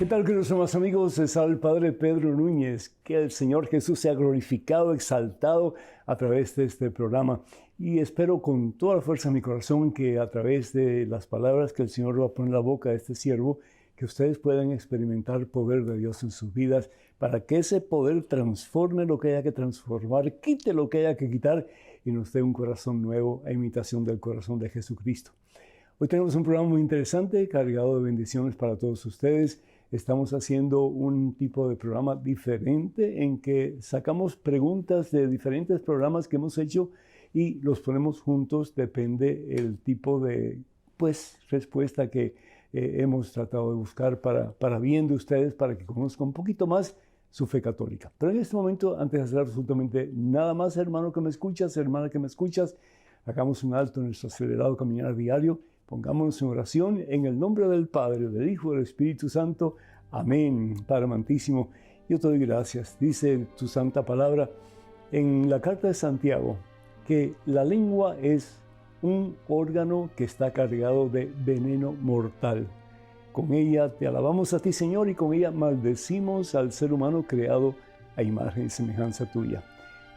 tal, queridos hermanos amigos? Es el Padre Pedro Núñez. Que el Señor Jesús sea glorificado, exaltado a través de este programa. Y espero con toda la fuerza de mi corazón que a través de las palabras que el Señor va a poner en la boca de este siervo, que ustedes puedan experimentar el poder de Dios en sus vidas, para que ese poder transforme lo que haya que transformar, quite lo que haya que quitar y nos dé un corazón nuevo a imitación del corazón de Jesucristo. Hoy tenemos un programa muy interesante, cargado de bendiciones para todos ustedes. Estamos haciendo un tipo de programa diferente en que sacamos preguntas de diferentes programas que hemos hecho y los ponemos juntos. Depende el tipo de respuesta que hemos tratado de buscar para bien de ustedes, para que conozcan un poquito más su fe católica. Pero en este momento, antes de hacer absolutamente nada más, hermano que me escuchas, hermana que me escuchas, hagamos un alto en nuestro acelerado caminar diario. Pongámonos en oración en el nombre del Padre, del Hijo y del Espíritu Santo. Amén. Padre amantísimo, yo te doy gracias. Dice tu santa palabra en la carta de Santiago que la lengua es un órgano que está cargado de veneno mortal. Con ella te alabamos a ti, Señor, y con ella maldecimos al ser humano creado a imagen y semejanza tuya.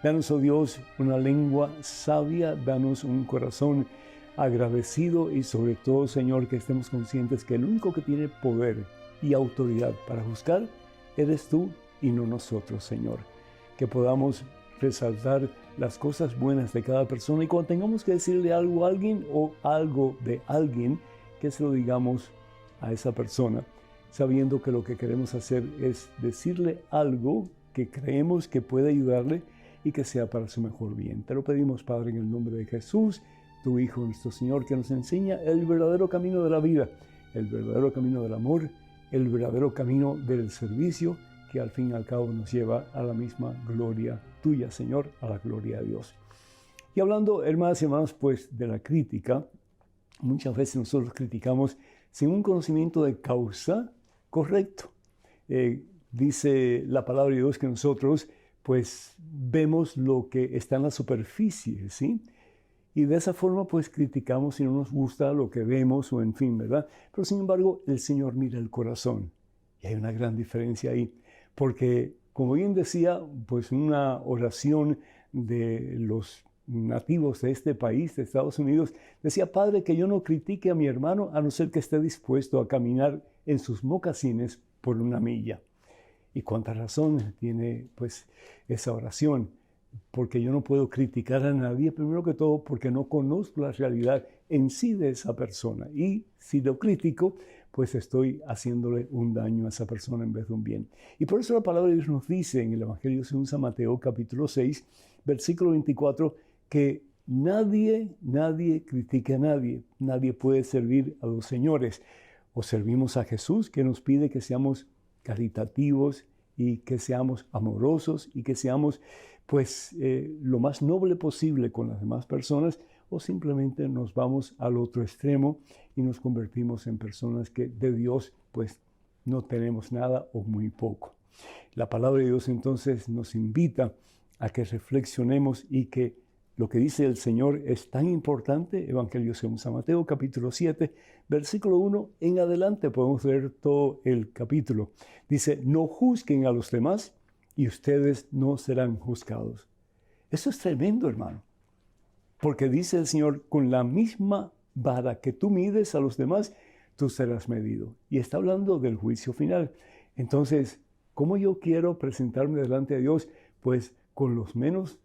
Danos, oh Dios, una lengua sabia, danos un corazón agradecido y sobre todo, Señor, que estemos conscientes que el único que tiene poder y autoridad para juzgar eres tú y no nosotros, Señor. Que podamos resaltar las cosas buenas de cada persona y cuando tengamos que decirle algo a alguien o algo de alguien, que se lo digamos a esa persona, sabiendo que lo que queremos hacer es decirle algo que creemos que puede ayudarle y que sea para su mejor bien. Te lo pedimos, Padre, en el nombre de Jesús, tu Hijo, nuestro Señor, que nos enseña el verdadero camino de la vida, el verdadero camino del amor, el verdadero camino del servicio, que al fin y al cabo nos lleva a la misma gloria tuya, Señor, a la gloria de Dios. Y hablando, hermanas y hermanos, de la crítica, muchas veces nosotros criticamos sin un conocimiento de causa correcto. Dice la palabra de Dios que nosotros, vemos lo que está en la superficie, ¿sí? Y de esa forma, criticamos si no nos gusta lo que vemos o en fin, ¿verdad? Pero sin embargo, el Señor mira el corazón. Y hay una gran diferencia ahí. Porque, como bien decía, una oración de los nativos de este país, de Estados Unidos, decía: Padre, que yo no critique a mi hermano a no ser que esté dispuesto a caminar en sus mocasines por una milla. Y cuánta razón tiene, esa oración. Porque yo no puedo criticar a nadie, primero que todo porque no conozco la realidad en sí de esa persona. Y si lo critico, estoy haciéndole un daño a esa persona en vez de un bien. Y por eso la palabra de Dios nos dice en el Evangelio según San Mateo, capítulo 6, versículo 24, que nadie critique a nadie. Nadie puede servir a dos señores. O servimos a Jesús, que nos pide que seamos caritativos y que seamos amorosos y que seamos lo más noble posible con las demás personas, o simplemente nos vamos al otro extremo y nos convertimos en personas que de Dios no tenemos nada o muy poco. La palabra de Dios entonces nos invita a que reflexionemos y que lo que dice el Señor es tan importante. Evangelio según San Mateo, capítulo 7, versículo 1 en adelante, podemos leer todo el capítulo. Dice: no juzguen a los demás y ustedes no serán juzgados. Eso es tremendo, hermano. Porque dice el Señor: con la misma vara que tú mides a los demás, tú serás medido. Y está hablando del juicio final. Entonces, ¿cómo yo quiero presentarme delante de Dios? Con los menos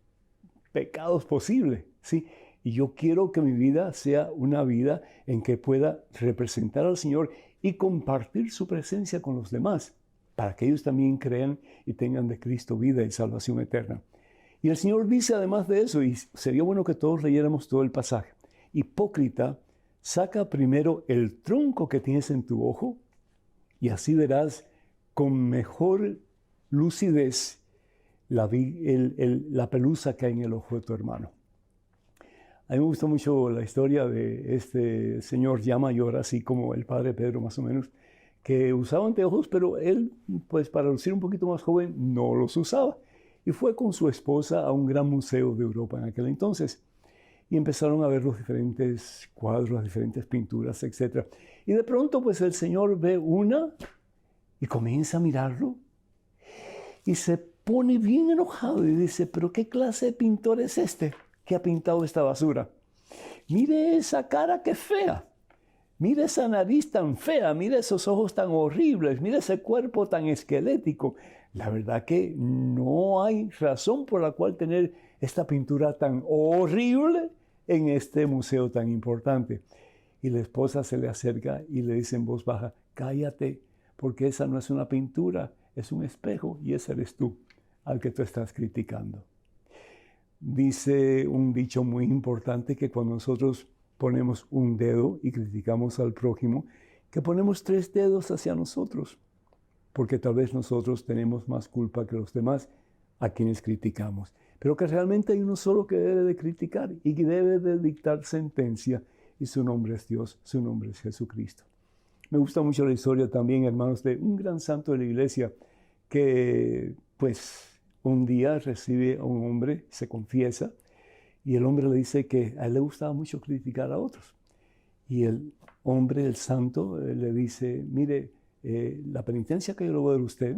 pecados posible, ¿sí? Y yo quiero que mi vida sea una vida en que pueda representar al Señor y compartir su presencia con los demás, para que ellos también crean y tengan de Cristo vida y salvación eterna. Y el Señor dice además de eso, y sería bueno que todos leyéramos todo el pasaje: hipócrita, saca primero el tronco que tienes en tu ojo, y así verás con mejor lucidez la pelusa que hay en el ojo de tu hermano. A mí me gusta mucho la historia de este señor ya mayor, así como el padre Pedro más o menos, que usaba anteojos, pero él, para lucir un poquito más joven, no los usaba. Y fue con su esposa a un gran museo de Europa en aquel entonces. Y empezaron a ver los diferentes cuadros, las diferentes pinturas, etc. Y de pronto, el Señor ve una y comienza a mirarlo y se pone bien enojado y dice, pero ¿qué clase de pintor es este que ha pintado esta basura? Mire esa cara que fea, mire esa nariz tan fea, mire esos ojos tan horribles, mire ese cuerpo tan esquelético. La verdad que no hay razón por la cual tener esta pintura tan horrible en este museo tan importante. Y la esposa se le acerca y le dice en voz baja, cállate, porque esa no es una pintura, es un espejo y ese eres tú, al que tú estás criticando. Dice un dicho muy importante que cuando nosotros ponemos un dedo y criticamos al prójimo, que ponemos 3 dedos hacia nosotros, porque tal vez nosotros tenemos más culpa que los demás a quienes criticamos, pero que realmente hay uno solo que debe de criticar y que debe de dictar sentencia, y su nombre es Dios, su nombre es Jesucristo. Me gusta mucho la historia también, hermanos, de un gran santo de la iglesia que, pues, un día recibe a un hombre, se confiesa, y el hombre le dice que a él le gustaba mucho criticar a otros. Y el hombre, el santo, le dice, mire, la penitencia que yo le voy a dar a usted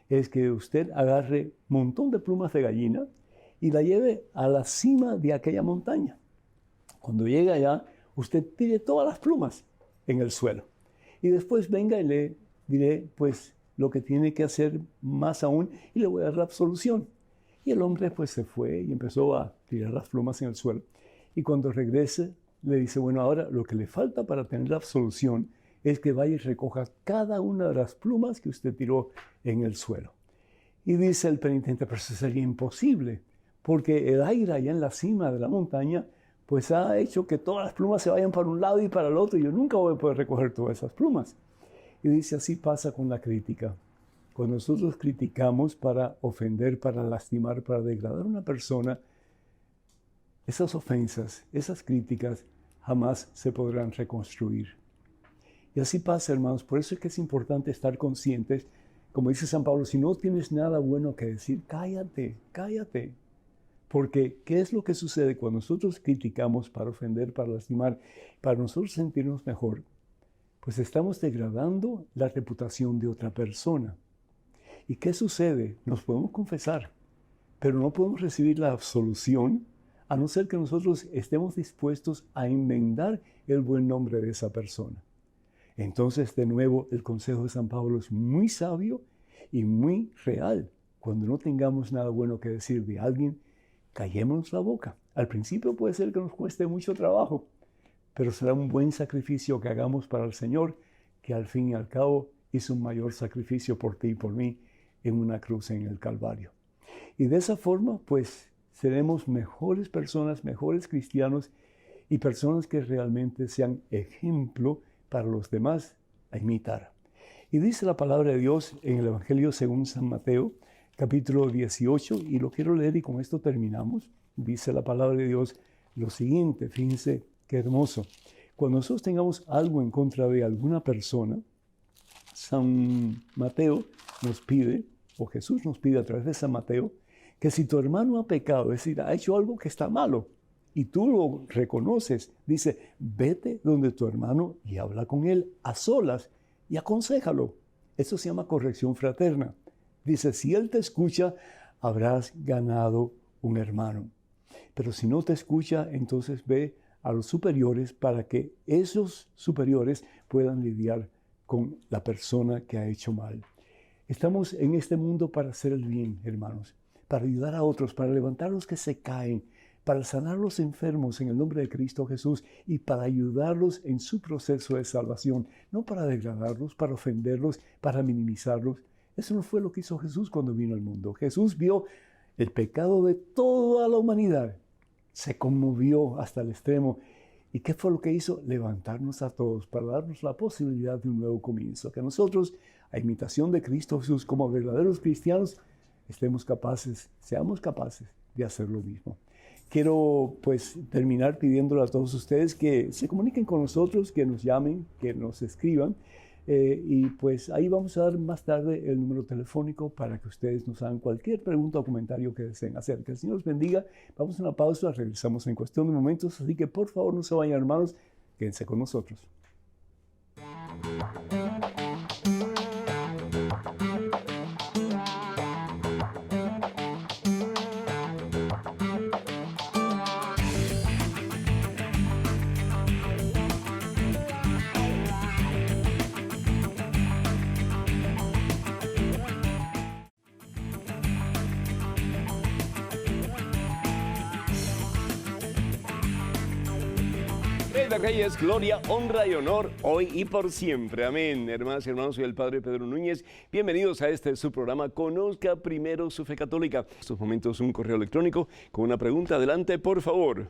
es que usted agarre un montón de plumas de gallina y la lleve a la cima de aquella montaña. Cuando llegue allá, usted tire todas las plumas en el suelo. Y después venga y le diré, pues, lo que tiene que hacer más aún y le voy a dar la absolución. Y el hombre pues se fue y empezó a tirar las plumas en el suelo. Y cuando regrese le dice, bueno, ahora lo que le falta para tener la absolución es que vaya y recoja cada una de las plumas que usted tiró en el suelo. Y dice el penitente, pero eso sería imposible, porque el aire allá en la cima de la montaña pues ha hecho que todas las plumas se vayan para un lado y para el otro y yo nunca voy a poder recoger todas esas plumas. Y dice, así pasa con la crítica. Cuando nosotros criticamos para ofender, para lastimar, para degradar a una persona, esas ofensas, esas críticas jamás se podrán reconstruir. Y así pasa, hermanos. Por eso es que es importante estar conscientes. Como dice San Pablo, si no tienes nada bueno que decir, cállate, cállate. Porque, ¿qué es lo que sucede cuando nosotros criticamos para ofender, para lastimar, para nosotros sentirnos mejor? Pues estamos degradando la reputación de otra persona. ¿Y qué sucede? Nos podemos confesar, pero no podemos recibir la absolución a no ser que nosotros estemos dispuestos a enmendar el buen nombre de esa persona. Entonces, de nuevo, el consejo de San Pablo es muy sabio y muy real. Cuando no tengamos nada bueno que decir de alguien, callémonos la boca. Al principio puede ser que nos cueste mucho trabajo, pero será un buen sacrificio que hagamos para el Señor, que al fin y al cabo hizo un mayor sacrificio por ti y por mí en una cruz en el Calvario. Y de esa forma, pues, seremos mejores personas, mejores cristianos y personas que realmente sean ejemplo para los demás a imitar. Y dice la palabra de Dios en el Evangelio según San Mateo, capítulo 18, y lo quiero leer y con esto terminamos. Dice la palabra de Dios lo siguiente, fíjense qué hermoso. Cuando nosotros tengamos algo en contra de alguna persona, San Mateo nos pide, o Jesús nos pide a través de San Mateo, que si tu hermano ha pecado, es decir, ha hecho algo que está malo, y tú lo reconoces, dice, vete donde tu hermano y habla con él a solas y aconséjalo. Eso se llama corrección fraterna. Dice, si él te escucha, habrás ganado un hermano. Pero si no te escucha, entonces ve a los superiores para que esos superiores puedan lidiar con la persona que ha hecho mal. Estamos en este mundo para hacer el bien, hermanos, para ayudar a otros, para levantar a los que se caen, para sanar a los enfermos en el nombre de Cristo Jesús y para ayudarlos en su proceso de salvación, no para degradarlos, para ofenderlos, para minimizarlos. Eso no fue lo que hizo Jesús cuando vino al mundo. Jesús vio el pecado de toda la humanidad, se conmovió hasta el extremo. ¿Y qué fue lo que hizo? Levantarnos a todos para darnos la posibilidad de un nuevo comienzo. Que nosotros, a imitación de Cristo Jesús, como verdaderos cristianos, seamos capaces de hacer lo mismo. Quiero pues terminar pidiéndole a todos ustedes que se comuniquen con nosotros, que nos llamen, que nos escriban. Y pues ahí vamos a dar más tarde el número telefónico para que ustedes nos hagan cualquier pregunta o comentario que deseen hacer. Que el Señor los bendiga. Vamos a una pausa, regresamos en cuestión de momentos. Así que por favor no se vayan, hermanos, quédense con nosotros. Rey de Reyes, gloria, honra y honor, hoy y por siempre. Amén. Hermanas y hermanos, soy el Padre Pedro Núñez. Bienvenidos a su programa Conozca Primero su Fe Católica. En estos momentos un correo electrónico con una pregunta. Adelante, por favor.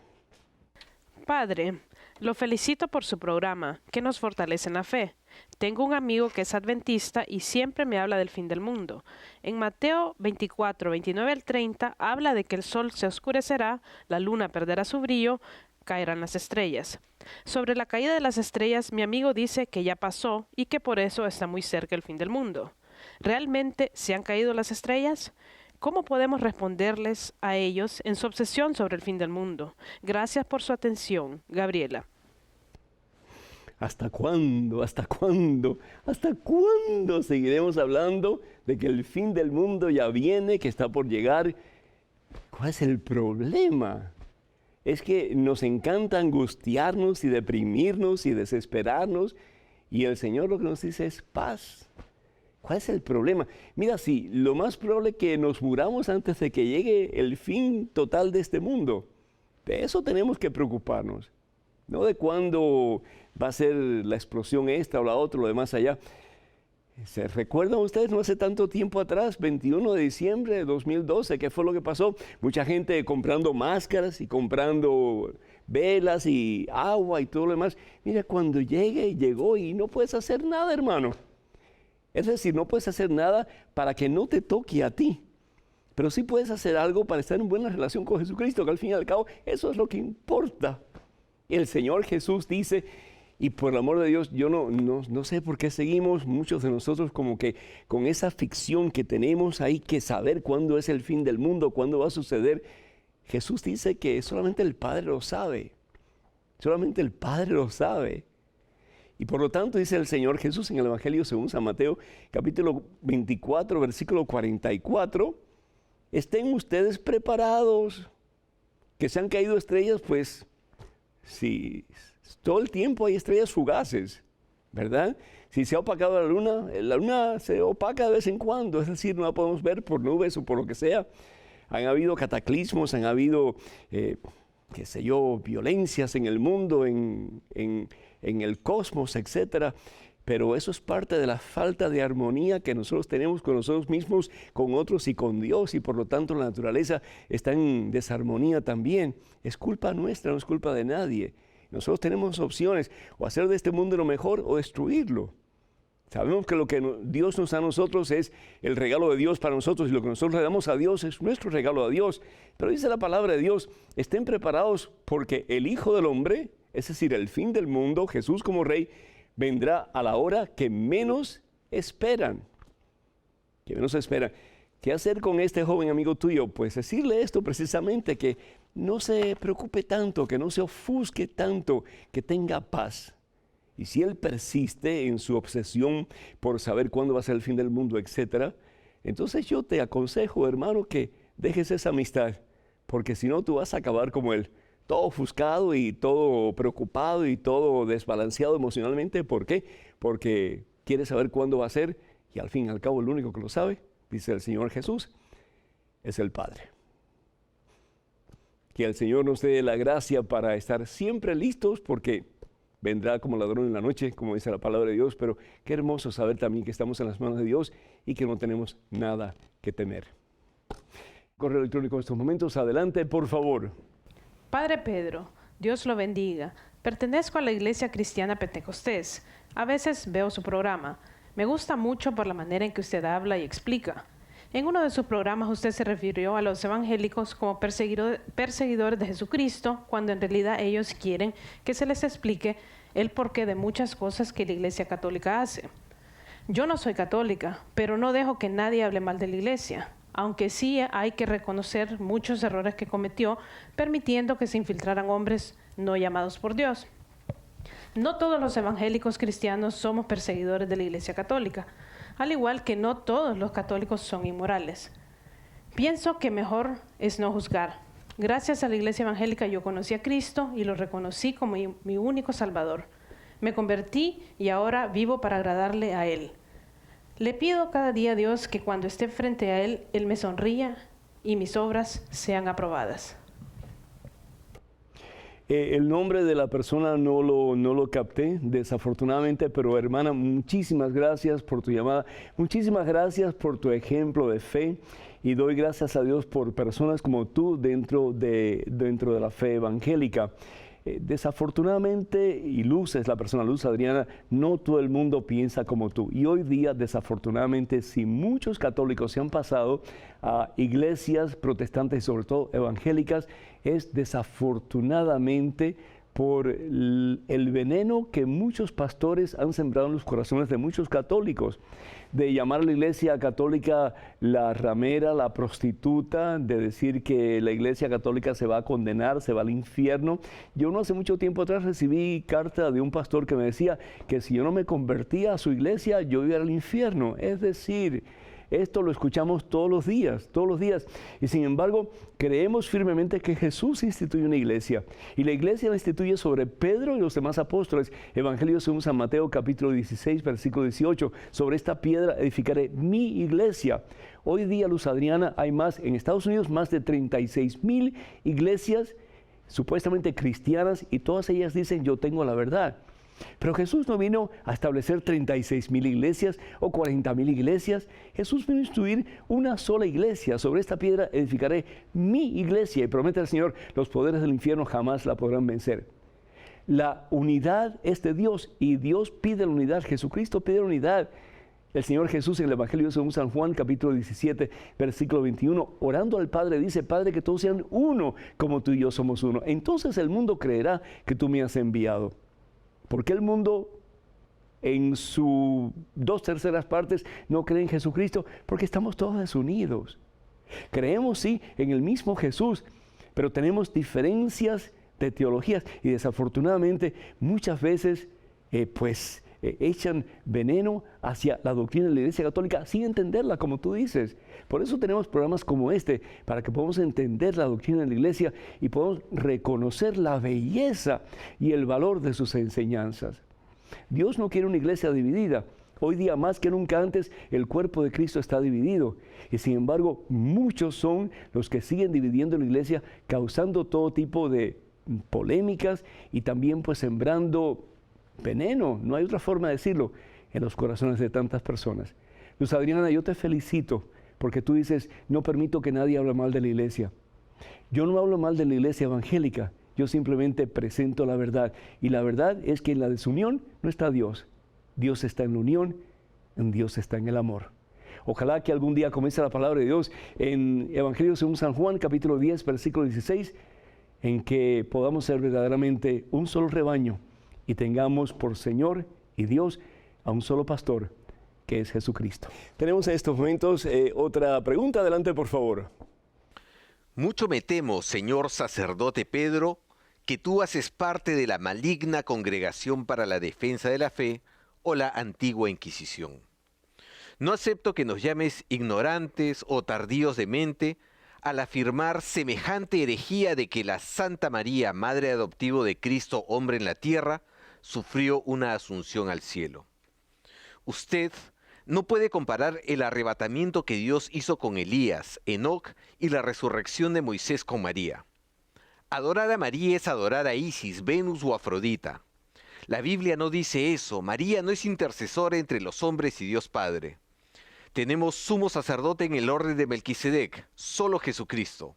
Padre, lo felicito por su programa, que nos fortalece en la fe. Tengo un amigo que es adventista y siempre me habla del fin del mundo. En Mateo 24, 29 al 30, habla de que el sol se oscurecerá, la luna perderá su brillo, caerán las estrellas. Sobre la caída de las estrellas, mi amigo dice que ya pasó y que por eso está muy cerca el fin del mundo. ¿Realmente se han caído las estrellas? ¿Cómo podemos responderles a ellos en su obsesión sobre el fin del mundo? Gracias por su atención, Gabriela. ¿Hasta cuándo? ¿Hasta cuándo? ¿Hasta cuándo seguiremos hablando de que el fin del mundo ya viene, que está por llegar? ¿Cuál es el problema? Es que nos encanta angustiarnos y deprimirnos y desesperarnos, y el Señor lo que nos dice es paz. ¿Cuál es el problema? Mira, sí, lo más probable es que nos muramos antes de que llegue el fin total de este mundo. De eso tenemos que preocuparnos. No de cuándo va a ser la explosión esta o la otra, lo demás allá. ¿Se recuerdan ustedes no hace tanto tiempo atrás, 21 de diciembre de 2012, qué fue lo que pasó? Mucha gente comprando máscaras y comprando velas y agua y todo lo demás. Mira, cuando llegue, llegó y no puedes hacer nada, hermano. Es decir, no puedes hacer nada para que no te toque a ti. Pero sí puedes hacer algo para estar en buena relación con Jesucristo, que al fin y al cabo eso es lo que importa. El Señor Jesús dice, y por el amor de Dios, yo no sé por qué seguimos muchos de nosotros como que con esa ficción que tenemos, hay que saber cuándo es el fin del mundo, cuándo va a suceder. Jesús dice que solamente el Padre lo sabe. Solamente el Padre lo sabe. Y por lo tanto dice el Señor Jesús en el Evangelio según San Mateo, capítulo 24, versículo 44, estén ustedes preparados, que se han caído estrellas, pues si todo el tiempo hay estrellas fugaces, ¿verdad? Si se ha opacado la luna se opaca de vez en cuando, es decir, no la podemos ver por nubes o por lo que sea. Han habido cataclismos, han habido, qué sé yo, violencias en el mundo, en el cosmos, etcétera. Pero eso es parte de la falta de armonía que nosotros tenemos con nosotros mismos, con otros y con Dios, y por lo tanto la naturaleza está en desarmonía también. Es culpa nuestra, no es culpa de nadie. Nosotros tenemos opciones, o hacer de este mundo lo mejor o destruirlo. Sabemos que lo que Dios nos da a nosotros es el regalo de Dios para nosotros, y lo que nosotros le damos a Dios es nuestro regalo a Dios. Pero dice la palabra de Dios, estén preparados porque el Hijo del Hombre, es decir, el fin del mundo, Jesús como Rey, vendrá a la hora que menos esperan. Que menos esperan. ¿Qué hacer con este joven amigo tuyo? Pues decirle esto precisamente, que no se preocupe tanto, que no se ofusque tanto, que tenga paz. Y si él persiste en su obsesión por saber cuándo va a ser el fin del mundo, etcétera, entonces yo te aconsejo, hermano, que dejes esa amistad, porque si no tú vas a acabar como él, todo ofuscado y todo preocupado y todo desbalanceado emocionalmente. ¿Por qué? Porque quiere saber cuándo va a ser, y al fin y al cabo el único que lo sabe, dice el Señor Jesús, es el Padre. Que el Señor nos dé la gracia para estar siempre listos, porque vendrá como ladrón en la noche, como dice la palabra de Dios, pero qué hermoso saber también que estamos en las manos de Dios y que no tenemos nada que temer. Correo electrónico en estos momentos, adelante, por favor. Padre Pedro, Dios lo bendiga. Pertenezco a la Iglesia Cristiana Pentecostés. A veces veo su programa. Me gusta mucho por la manera en que usted habla y explica. En uno de sus programas usted se refirió a los evangélicos como perseguidores de Jesucristo, cuando en realidad ellos quieren que se les explique el porqué de muchas cosas que la Iglesia Católica hace. Yo no soy católica, pero no dejo que nadie hable mal de la Iglesia, aunque sí hay que reconocer muchos errores que cometió, permitiendo que se infiltraran hombres no llamados por Dios. No todos los evangélicos cristianos somos perseguidores de la Iglesia Católica, al igual que no todos los católicos son inmorales. Pienso que mejor es no juzgar. Gracias a la Iglesia Evangélica yo conocí a Cristo y lo reconocí como mi único Salvador. Me convertí y ahora vivo para agradarle a Él. Le pido cada día a Dios que cuando esté frente a Él, Él me sonría y mis obras sean aprobadas. El nombre de la persona no lo capté, desafortunadamente, pero hermana, muchísimas gracias por tu llamada, muchísimas gracias por tu ejemplo de fe y doy gracias a Dios por personas como tú dentro de la fe evangélica. Desafortunadamente, y Luz es la persona, Luz Adriana, no todo el mundo piensa como tú. Y hoy día, desafortunadamente, si muchos católicos se han pasado a iglesias protestantes y sobre todo evangélicas, es desafortunadamente por el veneno que muchos pastores han sembrado en los corazones de muchos católicos, de llamar a la iglesia católica la ramera, la prostituta, de decir que la iglesia católica se va a condenar, se va al infierno. Yo no hace mucho tiempo atrás recibí carta de un pastor que me decía que si yo no me convertía a su iglesia, yo iba al infierno. Es decir, esto lo escuchamos todos los días. Y sin embargo, creemos firmemente que Jesús instituyó una iglesia. Y la iglesia la instituye sobre Pedro y los demás apóstoles. Evangelio según San Mateo, capítulo 16, versículo 18. Sobre esta piedra edificaré mi iglesia. Hoy día, Luz Adriana, hay en Estados Unidos, más de 36,000 iglesias supuestamente cristianas y todas ellas dicen, yo tengo la verdad. Pero Jesús no vino a establecer 36,000 iglesias o 40,000 iglesias. Jesús vino a instituir una sola iglesia. Sobre esta piedra edificaré mi iglesia. Y promete al Señor, los poderes del infierno jamás la podrán vencer. La unidad es de Dios y Dios pide la unidad. Jesucristo pide la unidad. El Señor Jesús en el Evangelio según San Juan, capítulo 17, versículo 21, orando al Padre, dice, Padre, que todos sean uno, como tú y yo somos uno. Entonces el mundo creerá que tú me has enviado. ¿Por qué el mundo en sus 2/3 partes no cree en Jesucristo? Porque estamos todos desunidos. Creemos, sí, en el mismo Jesús, pero tenemos diferencias de teologías y desafortunadamente muchas veces echan veneno hacia la doctrina de la Iglesia Católica sin entenderla, como tú dices. Por eso tenemos programas como este, para que podamos entender la doctrina de la Iglesia y podamos reconocer la belleza y el valor de sus enseñanzas. Dios no quiere una iglesia dividida. Hoy día, más que nunca antes, el cuerpo de Cristo está dividido. Y sin embargo, muchos son los que siguen dividiendo la iglesia, causando todo tipo de polémicas y también sembrando veneno, no hay otra forma de decirlo, en los corazones de tantas personas. Luz Adriana, yo te felicito porque tú dices, no permito que nadie hable mal de la iglesia. Yo no hablo mal de la iglesia evangélica, yo simplemente presento la verdad. Y la verdad es que en la desunión no está Dios. Dios está en la unión, Dios está en el amor. Ojalá que algún día comience la palabra de Dios en Evangelio según San Juan, capítulo 10, versículo 16, en que podamos ser verdaderamente un solo rebaño y tengamos por Señor y Dios a un solo pastor, que es Jesucristo. Tenemos en estos momentos otra pregunta. Adelante, por favor. Mucho me temo, señor sacerdote Pedro, que tú haces parte de la maligna Congregación para la Defensa de la Fe o la Antigua Inquisición. No acepto que nos llames ignorantes o tardíos de mente al afirmar semejante herejía de que la Santa María, Madre adoptivo de Cristo, hombre en la tierra, sufrió una asunción al cielo. Usted no puede comparar el arrebatamiento que Dios hizo con Elías, Enoc y la resurrección de Moisés con María. Adorar a María es adorar a Isis, Venus o Afrodita. La Biblia no dice eso. María no es intercesora entre los hombres y Dios Padre. Tenemos sumo sacerdote en el orden de Melquisedec, solo Jesucristo.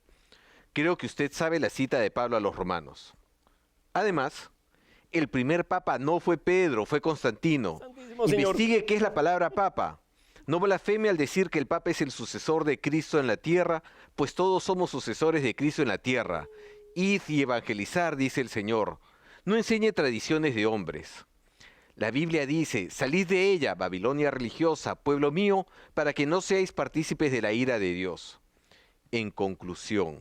Creo que usted sabe la cita de Pablo a los romanos. Además, el primer papa no fue Pedro, fue Constantino. Investigue qué es la palabra papa. No blasfeme al decir que el papa es el sucesor de Cristo en la tierra, pues todos somos sucesores de Cristo en la tierra. Id y evangelizar, dice el Señor. No enseñe tradiciones de hombres. La Biblia dice, salid de ella, Babilonia religiosa, pueblo mío, para que no seáis partícipes de la ira de Dios. En conclusión,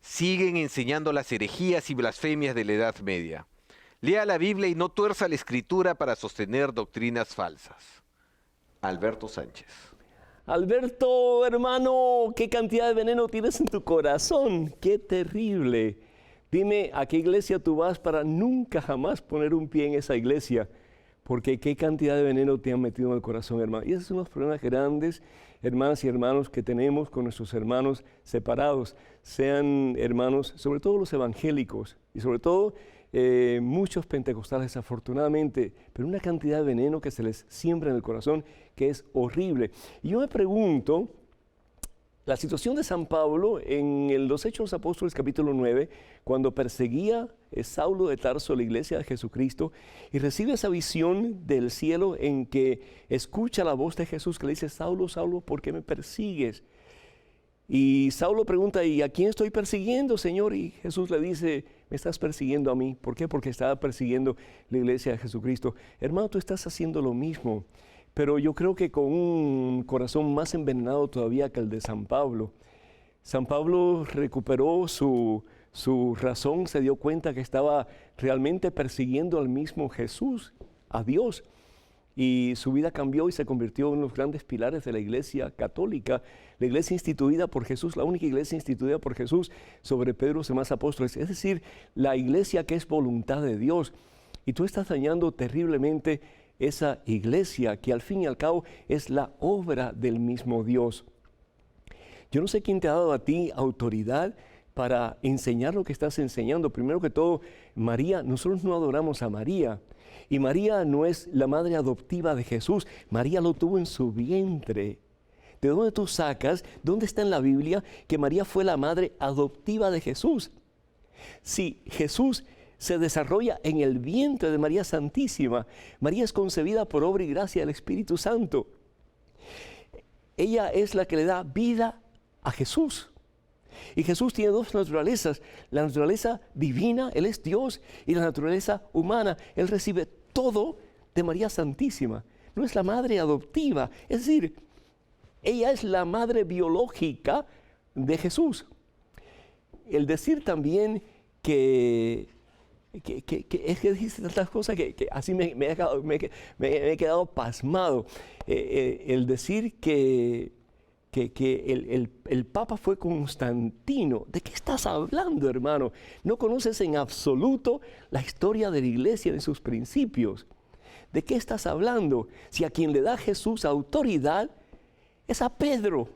siguen enseñando las herejías y blasfemias de la Edad Media. Lea la Biblia y no tuerza la Escritura para sostener doctrinas falsas. Alberto Sánchez. Alberto, hermano, ¿qué cantidad de veneno tienes en tu corazón? ¡Qué terrible! Dime, ¿a qué iglesia tú vas para nunca jamás poner un pie en esa iglesia? Porque qué cantidad de veneno te han metido en el corazón, hermano. Y esos son los problemas grandes hermanas y hermanos que tenemos con nuestros hermanos separados, sean hermanos, sobre todo los evangélicos y sobre todo muchos pentecostales desafortunadamente, pero una cantidad de veneno que se les siembra en el corazón que es horrible. Y yo me pregunto, la situación de San Pablo en los Hechos de los Apóstoles capítulo 9, cuando perseguía Saulo de Tarso la iglesia de Jesucristo y recibe esa visión del cielo en que escucha la voz de Jesús que le dice, Saulo, Saulo, ¿por qué me persigues? Y Saulo pregunta, ¿y a quién estoy persiguiendo, Señor? Y Jesús le dice, me estás persiguiendo a mí. ¿Por qué? Porque estaba persiguiendo la iglesia de Jesucristo. Hermano, tú estás haciendo lo mismo. Pero yo creo que con un corazón más envenenado todavía que el de San Pablo. San Pablo recuperó su razón, se dio cuenta que estaba realmente persiguiendo al mismo Jesús, a Dios. Y su vida cambió y se convirtió en los grandes pilares de la iglesia católica, la iglesia instituida por Jesús, la única iglesia instituida por Jesús sobre Pedro y demás apóstoles. Es decir, la iglesia que es voluntad de Dios. Y tú estás dañando terriblemente esa iglesia que al fin y al cabo es la obra del mismo Dios. Yo no sé quién te ha dado a ti autoridad para enseñar lo que estás enseñando. Primero que todo, María, nosotros no adoramos a María. Y María no es la madre adoptiva de Jesús. María lo tuvo en su vientre. ¿De dónde tú sacas? ¿Dónde está en la Biblia que María fue la madre adoptiva de Jesús? Si Jesús se desarrolla en el vientre de María Santísima. María es concebida por obra y gracia del Espíritu Santo. Ella es la que le da vida a Jesús. Y Jesús tiene dos naturalezas, la naturaleza divina, Él es Dios, y la naturaleza humana. Él recibe todo de María Santísima. No es la madre adoptiva, es decir, ella es la madre biológica de Jesús. El decir también que es que dice tantas cosas que así me he quedado pasmado. El decir que el Papa fue Constantino. ¿De qué estás hablando, hermano? No conoces en absoluto la historia de la iglesia ni sus principios. ¿De qué estás hablando? Si a quien le da Jesús autoridad es a Pedro.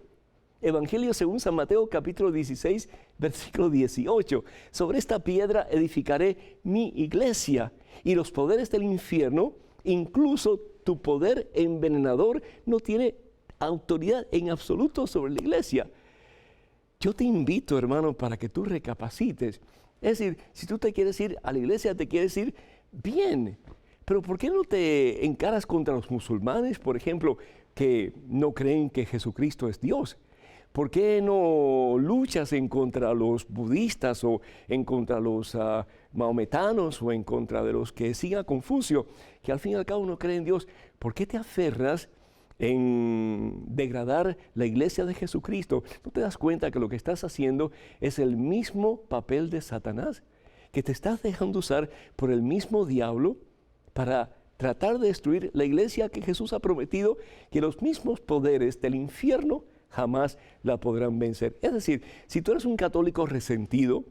Evangelio según San Mateo capítulo 16, versículo 18. Sobre esta piedra edificaré mi iglesia y los poderes del infierno, incluso tu poder envenenador, no tiene autoridad en absoluto sobre la iglesia. Yo te invito, hermano, para que tú recapacites. Es decir, si tú te quieres ir a la iglesia, te quieres ir bien. Pero ¿por qué no te encaras contra los musulmanes, por ejemplo, que no creen que Jesucristo es Dios? ¿Por qué no luchas en contra de los budistas o en contra de los maometanos o en contra de los que siguen a Confucio, que al fin y al cabo no creen en Dios? ¿Por qué te aferras en degradar la iglesia de Jesucristo? ¿No te das cuenta que lo que estás haciendo es el mismo papel de Satanás? Que te estás dejando usar por el mismo diablo para tratar de destruir la iglesia que Jesús ha prometido, que los mismos poderes del infierno jamás la podrán vencer. Es decir, si tú eres un católico resentido,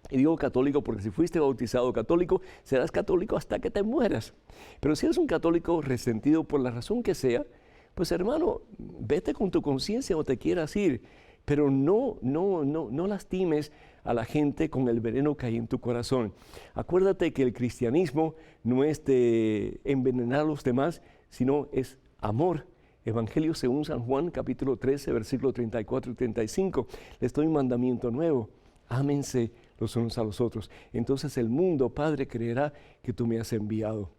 y digo católico porque si fuiste bautizado católico, serás católico hasta que te mueras. Pero si eres un católico resentido por la razón que sea, pues hermano, vete con tu conciencia o te quieras ir, pero no lastimes a la gente con el veneno que hay en tu corazón. Acuérdate que el cristianismo no es de envenenar a los demás, sino es amor. Evangelio según San Juan, capítulo 13, versículo 34 y 35. Les doy un mandamiento nuevo. Ámense los unos a los otros. Entonces el mundo, Padre, creerá que tú me has enviado.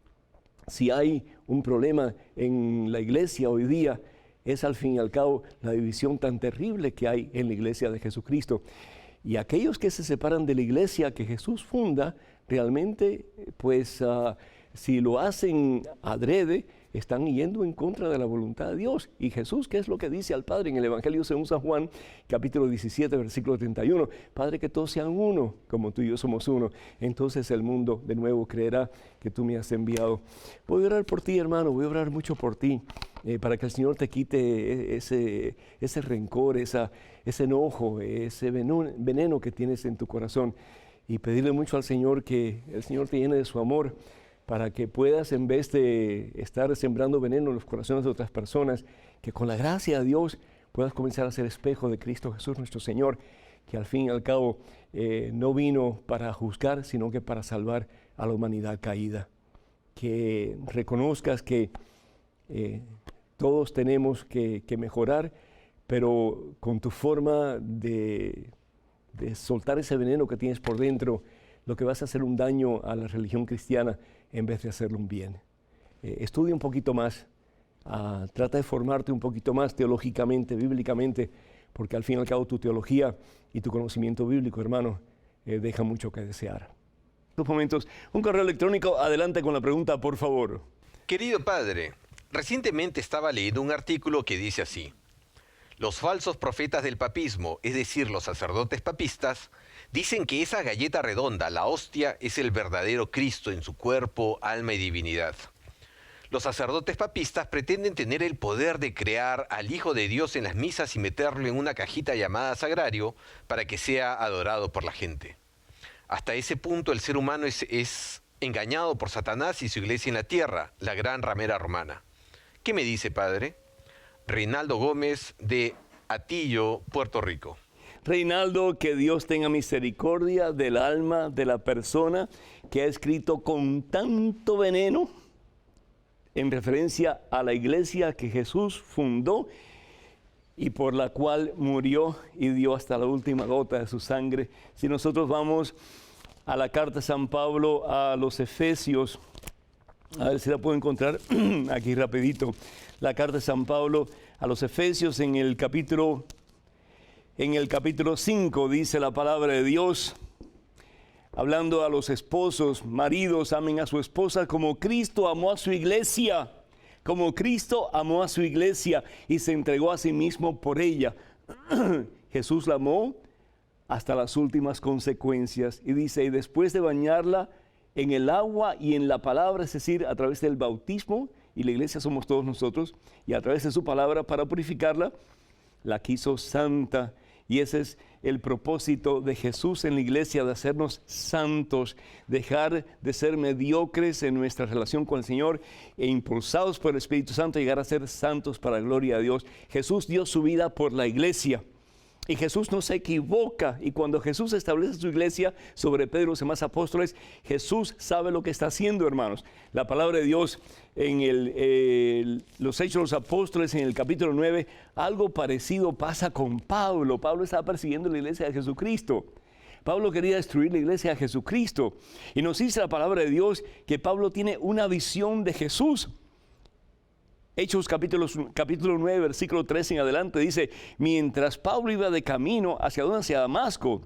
Si hay un problema en la iglesia hoy día, es al fin y al cabo la división tan terrible que hay en la iglesia de Jesucristo. Y aquellos que se separan de la iglesia que Jesús funda, realmente, pues, si lo hacen adrede, están yendo en contra de la voluntad de Dios. Y Jesús, ¿qué es lo que dice al Padre en el Evangelio según San Juan, capítulo 17, versículo 31? Padre, que todos sean uno, como tú y yo somos uno. Entonces el mundo de nuevo creerá que tú me has enviado. Voy a orar por ti, hermano, voy a orar mucho por ti, para que el Señor te quite ese rencor, ese enojo, ese veneno que tienes en tu corazón. Y pedirle mucho al Señor que el Señor te llene de su amor, para que puedas, en vez de estar sembrando veneno en los corazones de otras personas, que con la gracia de Dios puedas comenzar a ser espejo de Cristo Jesús nuestro Señor, que al fin y al cabo no vino para juzgar, sino que para salvar a la humanidad caída. Que reconozcas que todos tenemos que mejorar, pero con tu forma de soltar ese veneno que tienes por dentro, lo que vas a hacer un daño a la religión cristiana en vez de hacerle un bien. Estudia un poquito más, trata de formarte un poquito más teológicamente, bíblicamente, porque al fin y al cabo tu teología y tu conocimiento bíblico, hermano, deja mucho que desear. En estos momentos, un correo electrónico, adelante con la pregunta, por favor. Querido padre, recientemente estaba leyendo un artículo que dice así: los falsos profetas del papismo, es decir, los sacerdotes papistas, dicen que esa galleta redonda, la hostia, es el verdadero Cristo en su cuerpo, alma y divinidad. Los sacerdotes papistas pretenden tener el poder de crear al Hijo de Dios en las misas y meterlo en una cajita llamada sagrario para que sea adorado por la gente. Hasta ese punto el ser humano es engañado por Satanás y su iglesia en la tierra, la gran ramera romana. ¿Qué me dice, padre? Reinaldo Gómez, de Atillo, Puerto Rico. Reinaldo, que Dios tenga misericordia del alma de la persona que ha escrito con tanto veneno en referencia a la iglesia que Jesús fundó y por la cual murió y dio hasta la última gota de su sangre. Si nosotros vamos a la carta de San Pablo a los Efesios, a ver si la puedo encontrar aquí rapidito. La carta de San Pablo a los Efesios en el capítulo 5 dice la palabra de Dios, hablando a los esposos: maridos, amen a su esposa como Cristo amó a su iglesia, como Cristo amó a su iglesia y se entregó a sí mismo por ella. Jesús la amó hasta las últimas consecuencias y dice, y después de bañarla en el agua y en la palabra, es decir, a través del bautismo, y la iglesia somos todos nosotros, y a través de su palabra para purificarla, la quiso santa. Y ese es el propósito de Jesús en la iglesia, de hacernos santos, dejar de ser mediocres en nuestra relación con el Señor e impulsados por el Espíritu Santo, llegar a ser santos para la gloria de Dios. Jesús dio su vida por la iglesia. Y Jesús no se equivoca, y cuando Jesús establece su iglesia sobre Pedro y los demás apóstoles, Jesús sabe lo que está haciendo, hermanos. La palabra de Dios en los Hechos de los Apóstoles, en el capítulo 9, algo parecido pasa con Pablo. Pablo estaba persiguiendo la iglesia de Jesucristo. Pablo quería destruir la iglesia de Jesucristo. Y nos dice la palabra de Dios que Pablo tiene una visión de Jesús. Hechos capítulo 9, versículo 13 en adelante, dice, mientras Pablo iba de camino hacia Damasco,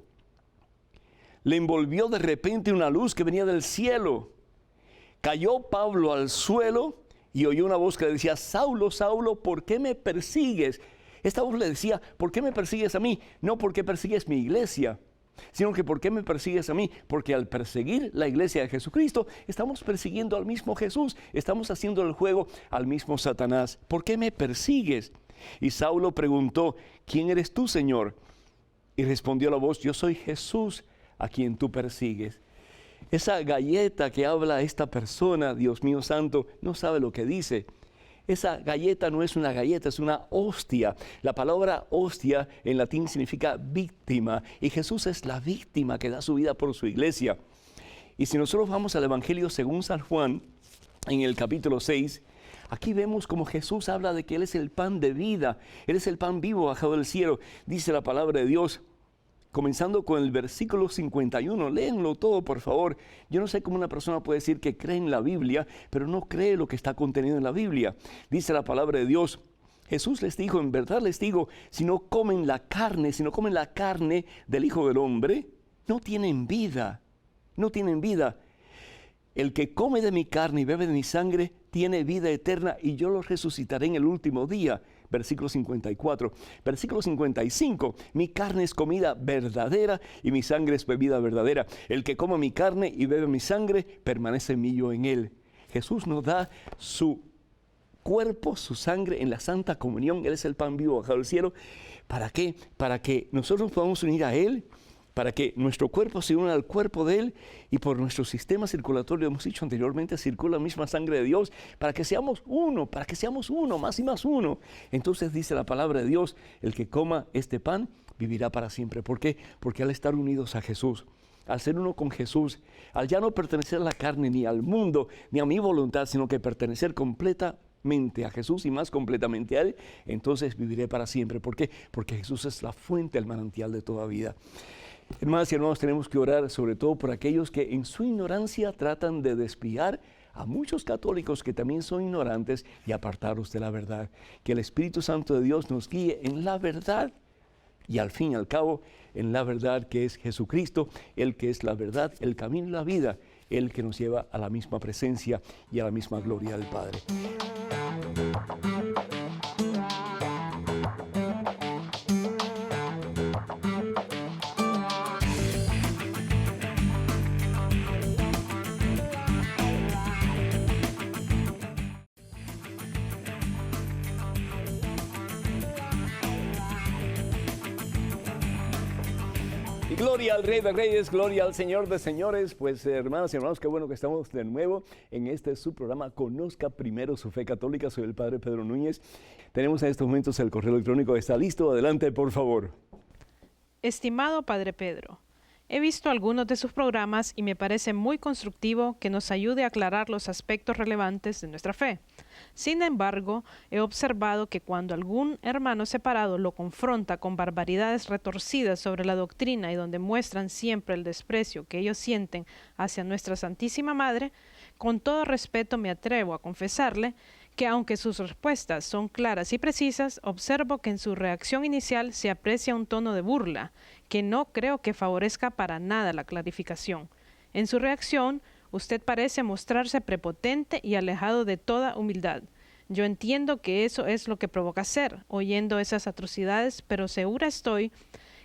le envolvió de repente una luz que venía del cielo. Cayó Pablo al suelo y oyó una voz que le decía, Saulo, Saulo, ¿por qué me persigues? Esta voz le decía, ¿por qué me persigues a mí? No porque persigues mi iglesia, sino que ¿por qué me persigues a mí? Porque al perseguir la iglesia de Jesucristo, estamos persiguiendo al mismo Jesús, estamos haciendo el juego al mismo Satanás. ¿Por qué me persigues? Y Saulo preguntó, ¿quién eres tú, Señor? Y respondió la voz, yo soy Jesús a quien tú persigues. Esa galleta que habla esta persona, Dios mío santo, no sabe lo que dice. Esa galleta no es una galleta, es una hostia. La palabra hostia en latín significa víctima. Y Jesús es la víctima que da su vida por su iglesia. Y si nosotros vamos al Evangelio según San Juan, en el capítulo 6, aquí vemos como Jesús habla de que Él es el pan de vida. Él es el pan vivo bajado del cielo. Dice la palabra de Dios, comenzando con el versículo 51, léenlo todo por favor. Yo no sé cómo una persona puede decir que cree en la Biblia, pero no cree lo que está contenido en la Biblia. Dice la palabra de Dios, Jesús les dijo, en verdad les digo, si no comen la carne del Hijo del Hombre, no tienen vida, no tienen vida. El que come de mi carne y bebe de mi sangre, tiene vida eterna y yo lo resucitaré en el último día. Versículo 54. Versículo 55. Mi carne es comida verdadera y mi sangre es bebida verdadera. El que come mi carne y bebe mi sangre, permanece en mí, yo en él. Jesús nos da su cuerpo, su sangre en la Santa Comunión. Él es el pan vivo bajado del cielo. ¿Para qué? Para que nosotros podamos unir a Él para que nuestro cuerpo se una al cuerpo de Él y por nuestro sistema circulatorio, hemos dicho anteriormente, circula la misma sangre de Dios, para que seamos uno, más y más uno. Entonces dice la palabra de Dios, el que coma este pan vivirá para siempre. ¿Por qué? Porque al estar unidos a Jesús, al ser uno con Jesús, al ya no pertenecer a la carne ni al mundo, ni a mi voluntad, sino que pertenecer completamente a Jesús y más completamente a Él, entonces viviré para siempre. ¿Por qué? Porque Jesús es la fuente, el manantial de toda vida. Hermanas y hermanos, tenemos que orar sobre todo por aquellos que en su ignorancia tratan de desviar a muchos católicos que también son ignorantes y apartarlos de la verdad. Que el Espíritu Santo de Dios nos guíe en la verdad y al fin y al cabo en la verdad que es Jesucristo, el que es la verdad, el camino y la vida, el que nos lleva a la misma presencia y a la misma gloria del Padre. Y gloria al Rey de Reyes, gloria al Señor de Señores. Pues hermanas y hermanos, qué bueno que estamos de nuevo en este su programa Conozca Primero Su Fe Católica. Soy el Padre Pedro Núñez. Tenemos en estos momentos el correo electrónico. ¿Está listo? Adelante, por favor. Estimado Padre Pedro, he visto algunos de sus programas y me parece muy constructivo que nos ayude a aclarar los aspectos relevantes de nuestra fe. Sin embargo, he observado que cuando algún hermano separado lo confronta con barbaridades retorcidas sobre la doctrina y donde muestran siempre el desprecio que ellos sienten hacia nuestra Santísima Madre, con todo respeto me atrevo a confesarle que aunque sus respuestas son claras y precisas, observo que en su reacción inicial se aprecia un tono de burla, que no creo que favorezca para nada la clarificación. En su reacción, usted parece mostrarse prepotente y alejado de toda humildad. Yo entiendo que eso es lo que provoca hacer, oyendo esas atrocidades, pero segura estoy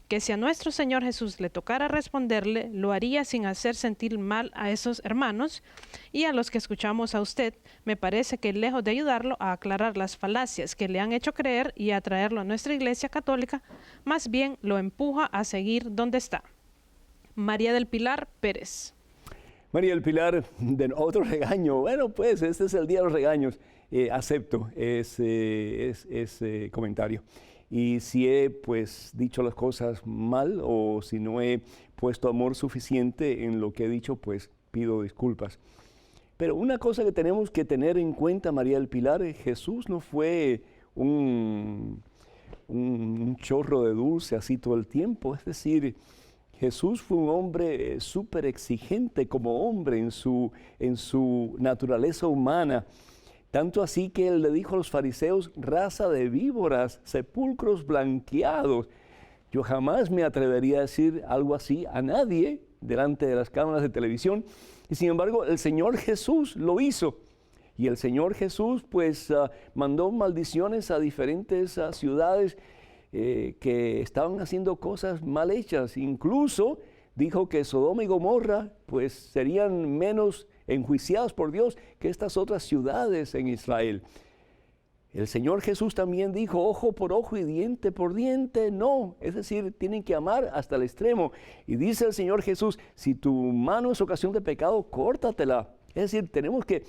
que si a nuestro Señor Jesús le tocara responderle, lo haría sin hacer sentir mal a esos hermanos, y a los que escuchamos a usted, me parece que lejos de ayudarlo a aclarar las falacias que le han hecho creer y a traerlo a nuestra Iglesia Católica, más bien lo empuja a seguir donde está. María del Pilar Pérez. María del Pilar, de otro regaño. Bueno, pues este es el día de los regaños. Acepto ese comentario. Y si he pues dicho las cosas mal o si no he puesto amor suficiente en lo que he dicho, pues pido disculpas. Pero una cosa que tenemos que tener en cuenta, María del Pilar, Jesús no fue un chorro de dulce así todo el tiempo. Es decir, Jesús fue un hombre súper exigente como hombre en su naturaleza humana. Tanto así que él le dijo a los fariseos, raza de víboras, sepulcros blanqueados. Yo jamás me atrevería a decir algo así a nadie delante de las cámaras de televisión. Y sin embargo, el Señor Jesús lo hizo. Y el Señor Jesús pues mandó maldiciones a diferentes ciudades que estaban haciendo cosas mal hechas. Incluso dijo que Sodoma y Gomorra pues serían menos enjuiciados por Dios que estas otras ciudades en Israel. El Señor Jesús también dijo, ojo por ojo y diente por diente, no. Es decir, tienen que amar hasta el extremo. Y dice el Señor Jesús, si tu mano es ocasión de pecado, córtatela. Es decir, tenemos que